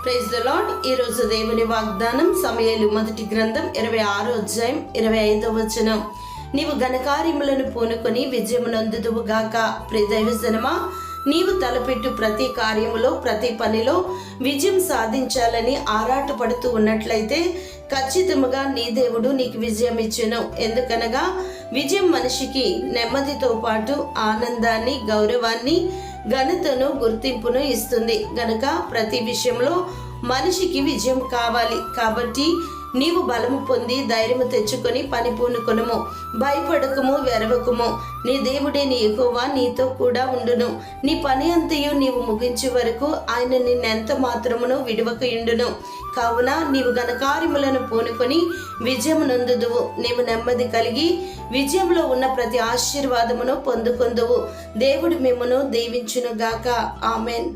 Praise the lord. ఈరోజు దేవుని వాగ్దానం సమూయేలు మొదటి గ్రంథం 26వ అధ్యాయం 25వ వచనం. నీవు ఘనకార్యములను పూనుకొని విజయమునందుదువు గాక. ప్రియ దైవజనమా, నీవు తలపెట్టు ప్రతి కార్యములో ప్రతి పనిలో విజయం సాధించాలని ఆరాటపడుతూ ఉన్నట్లయితే ఖచ్చితంగా నీ దేవుడు నీకు విజయం ఇచ్చును. ఎందుకనగా విజయం మనిషికి నెమ్మదితో పాటు ఆనందాన్ని, గౌరవాన్ని, ఘనతను, గుర్తింపును ఇస్తుంది. గనుక ప్రతి విషయంలో మనిషికి విజయం కావాలి. కాబట్టి నీవు బలము పొంది ధైర్యము తెచ్చుకొని పని పూనుకొనుము. భయపడకము, వెరవకము. నీ దేవుడే నీ యెహోవా నీతో కూడా ఉండును. నీ పని అంతయు నీవు ముగించే వరకు ఆయన నిన్నెంత మాత్రమును విడువకయుండును. కావున నీవు ఘనకార్యములను పూనుకొని విజయమునందుదువు. నీవు నెమ్మది కలిగి విజయంలో ఉన్న ప్రతి ఆశీర్వాదమును పొందుకొందువు. దేవుడు మిమ్మును దీవించును గాక. ఆమెన్.